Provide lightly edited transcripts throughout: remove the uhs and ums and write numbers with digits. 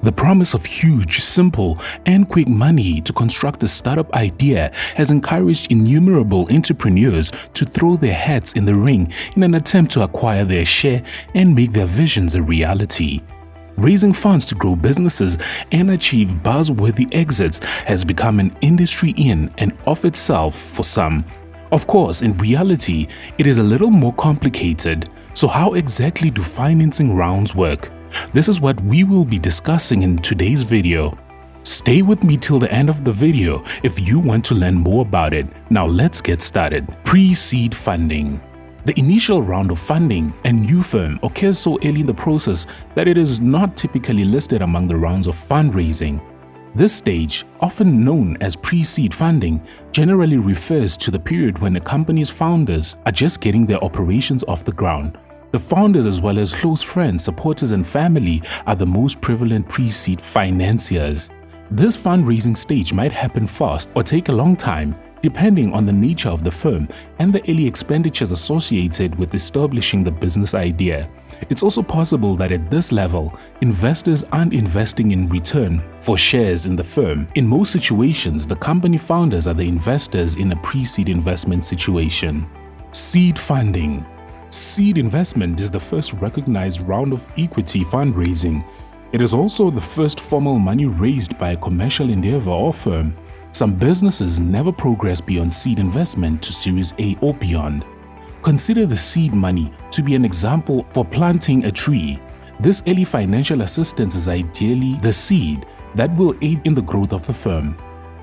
The promise of huge, simple, and quick money to construct a startup idea has encouraged innumerable entrepreneurs to throw their hats in the ring in an attempt to acquire their share and make their visions a reality. Raising funds to grow businesses and achieve buzzworthy exits has become an industry in and of itself for some. Of course, in reality, it is a little more complicated. So how exactly do financing rounds work? This is what we will be discussing in today's video. Stay with me till the end of the video if you want to learn more about it. Now let's get started. Pre-seed funding. The initial round of funding a new firm occurs so early in the process that it is not typically listed among the rounds of fundraising. This stage, often known as pre-seed funding, generally refers to the period when a company's founders are just getting their operations off the ground. The founders, as well as close friends, supporters, and family, are the most prevalent pre-seed financiers. This fundraising stage might happen fast or take a long time, depending on the nature of the firm and the early expenditures associated with establishing the business idea. It's also possible that at this level, investors aren't investing in return for shares in the firm. In most situations, the company founders are the investors in a pre-seed investment situation. Seed funding. Seed investment is the first recognized round of equity fundraising. It is also the first formal money raised by a commercial endeavor or firm. Some businesses never progress beyond seed investment to Series A or beyond. Consider the seed money to be an example for planting a tree. This early financial assistance is ideally the seed that will aid in the growth of the firm.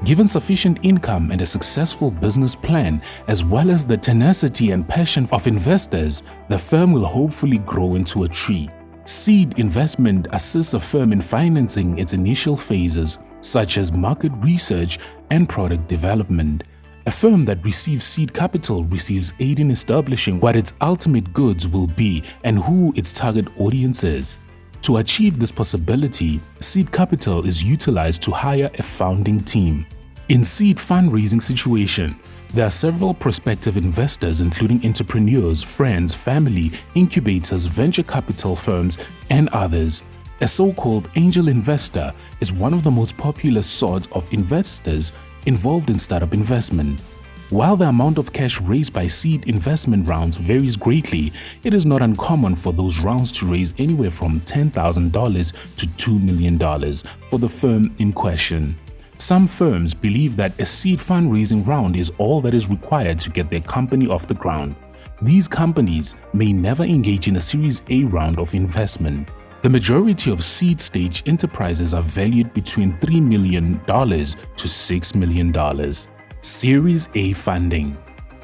Given sufficient income and a successful business plan, as well as the tenacity and passion of investors, the firm will hopefully grow into a tree. Seed investment assists a firm in financing its initial phases, such as market research and product development. A firm that receives seed capital receives aid in establishing what its ultimate goods will be and who its target audience is. To achieve this possibility, seed capital is utilized to hire a founding team. In seed fundraising situation, there are several prospective investors including entrepreneurs, friends, family, incubators, venture capital firms, and others. A so-called angel investor is one of the most popular sorts of investors involved in startup investment. While the amount of cash raised by seed investment rounds varies greatly, it is not uncommon for those rounds to raise anywhere from $10,000 to $2 million for the firm in question. Some firms believe that a seed fundraising round is all that is required to get their company off the ground. These companies may never engage in a Series A round of investment. The majority of seed stage enterprises are valued between $3 million to $6 million. Series A funding.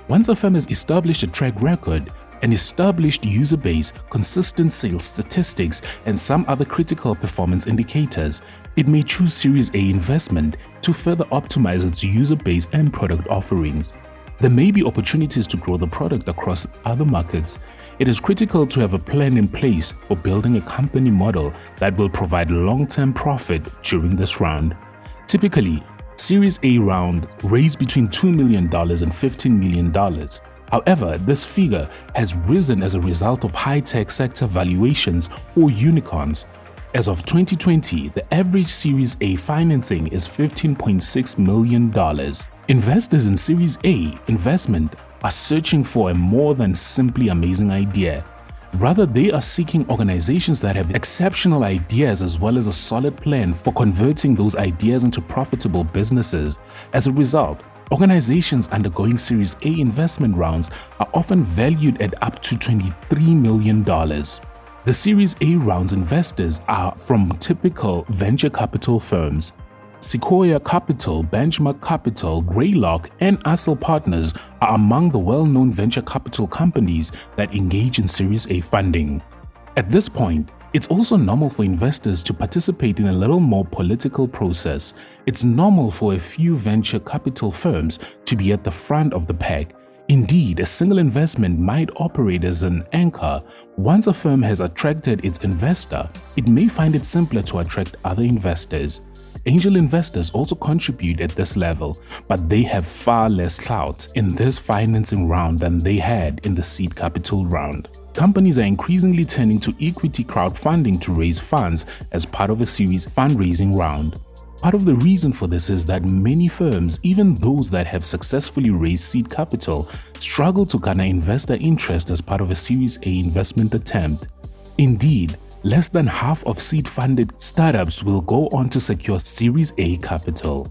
Once a firm has established a track record, an established user base, consistent sales statistics, and some other critical performance indicators, it may choose Series A investment to further optimize its user base and product offerings. There may be opportunities to grow the product across other markets. It is critical to have a plan in place for building a company model that will provide long-term profit during this round. Typically, Series A round raised between $2 million and $15 million. However, this figure has risen as a result of high-tech sector valuations or unicorns. As of 2020, the average Series A financing is $15.6 million. Investors in Series A investment are searching for a more than simply amazing idea. Rather, they are seeking organizations that have exceptional ideas as well as a solid plan for converting those ideas into profitable businesses. As a result, organizations undergoing Series A investment rounds are often valued at up to $23 million. The Series A rounds investors are from typical venture capital firms. Sequoia Capital, Benchmark Capital, Greylock, and Assel Partners are among the well-known venture capital companies that engage in Series A funding. At this point, it's also normal for investors to participate in a little more political process. It's normal for a few venture capital firms to be at the front of the pack. Indeed, a single investment might operate as an anchor. Once a firm has attracted its investor, it may find it simpler to attract other investors. Angel investors also contribute at this level, but they have far less clout in this financing round than they had in the seed capital round. Companies are increasingly turning to equity crowdfunding to raise funds as part of a series fundraising round. Part of the reason for this is that many firms, even those that have successfully raised seed capital, struggle to garner investor interest as part of a Series A investment attempt. Indeed, less than half of seed-funded startups will go on to secure Series A capital.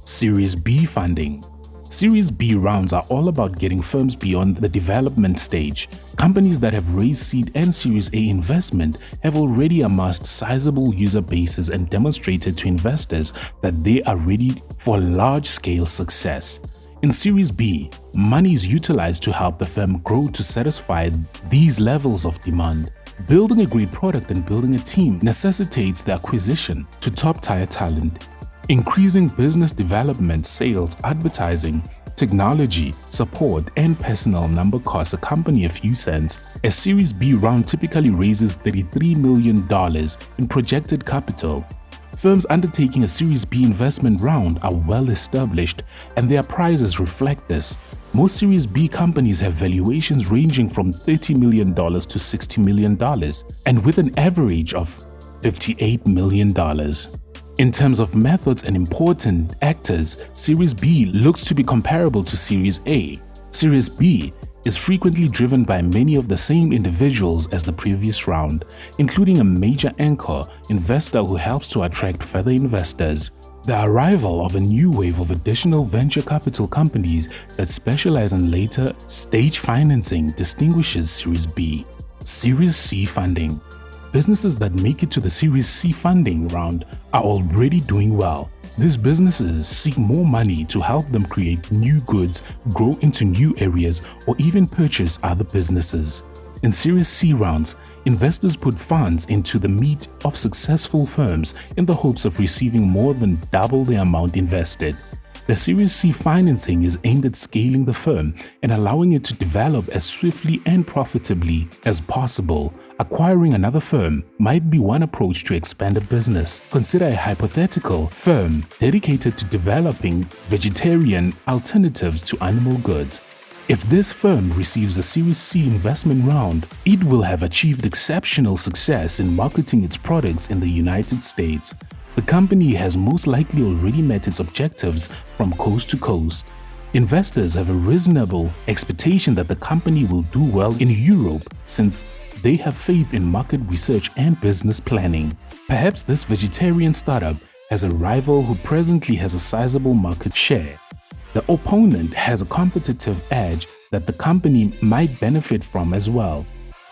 Series B funding. Series B rounds are all about getting firms beyond the development stage. Companies that have raised seed and Series A investment have already amassed sizable user bases and demonstrated to investors that they are ready for large-scale success. In Series B, money is utilized to help the firm grow to satisfy these levels of demand. Building a great product and building a team necessitates the acquisition to top-tier talent. Increasing business development, sales, advertising, technology, support, and personnel number costs a company a few cents. A Series B round typically raises $33 million in projected capital. Firms undertaking a Series B investment round are well established, and their prices reflect this. Most Series B companies have valuations ranging from $30 million to $60 million, and with an average of $58 million. In terms of methods and important actors, Series B looks to be comparable to Series A. Series B is frequently driven by many of the same individuals as the previous round, including a major anchor investor who helps to attract further investors. The arrival of a new wave of additional venture capital companies that specialize in later stage financing distinguishes Series B. Series C funding. Businesses that make it to the Series C funding round are already doing well. These businesses seek more money to help them create new goods, grow into new areas, or even purchase other businesses. In Series C rounds, investors put funds into the meat of successful firms in the hopes of receiving more than double the amount invested. The Series C financing is aimed at scaling the firm and allowing it to develop as swiftly and profitably as possible. Acquiring another firm might be one approach to expand a business. Consider a hypothetical firm dedicated to developing vegetarian alternatives to animal goods. If this firm receives a Series C investment round, it will have achieved exceptional success in marketing its products in the United States. The company has most likely already met its objectives from coast to coast. Investors have a reasonable expectation that the company will do well in Europe since they have faith in market research and business planning. Perhaps this vegetarian startup has a rival who presently has a sizable market share. The opponent has a competitive edge that the company might benefit from as well.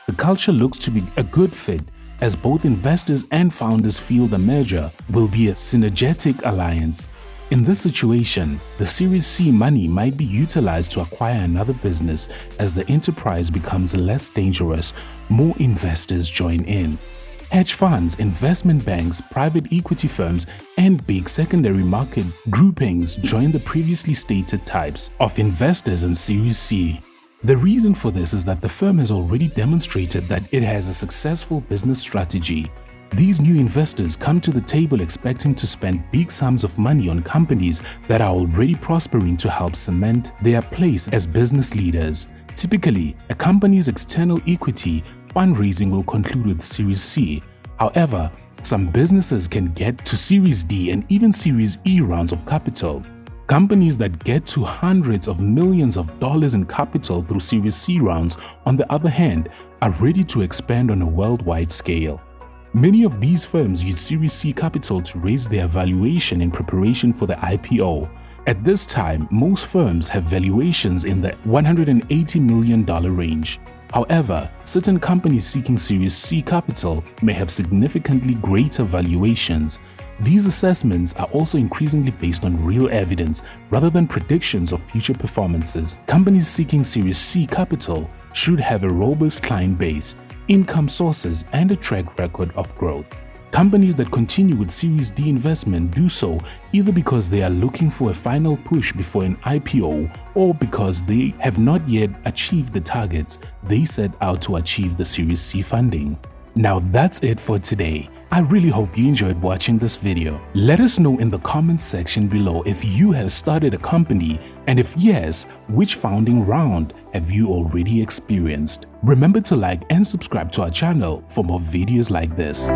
The culture looks to be a good fit, as both investors and founders feel the merger will be a synergetic alliance. In this situation, the Series C money might be utilized to acquire another business. As the enterprise becomes less dangerous, more investors join in. Hedge funds, investment banks, private equity firms, and big secondary market groupings join the previously stated types of investors in Series C. The reason for this is that the firm has already demonstrated that it has a successful business strategy. These new investors come to the table expecting to spend big sums of money on companies that are already prospering to help cement their place as business leaders. Typically, a company's external equity fundraising will conclude with Series C. However, some businesses can get to Series D and even Series E rounds of capital. Companies that get to hundreds of millions of dollars in capital through Series C rounds, on the other hand, are ready to expand on a worldwide scale. Many of these firms use Series C capital to raise their valuation in preparation for the IPO. At this time, most firms have valuations in the $180 million range. However, certain companies seeking Series C capital may have significantly greater valuations. These assessments are also increasingly based on real evidence rather than predictions of future performances. Companies seeking Series C capital should have a robust client base, income sources, and a track record of growth. Companies that continue with Series D investment do so either because they are looking for a final push before an IPO or because they have not yet achieved the targets they set out to achieve the Series C funding. Now that's it for today. I really hope you enjoyed watching this video. Let us know in the comments section below if you have started a company, and if yes, which founding round have you already experienced? Remember to like and subscribe to our channel for more videos like this.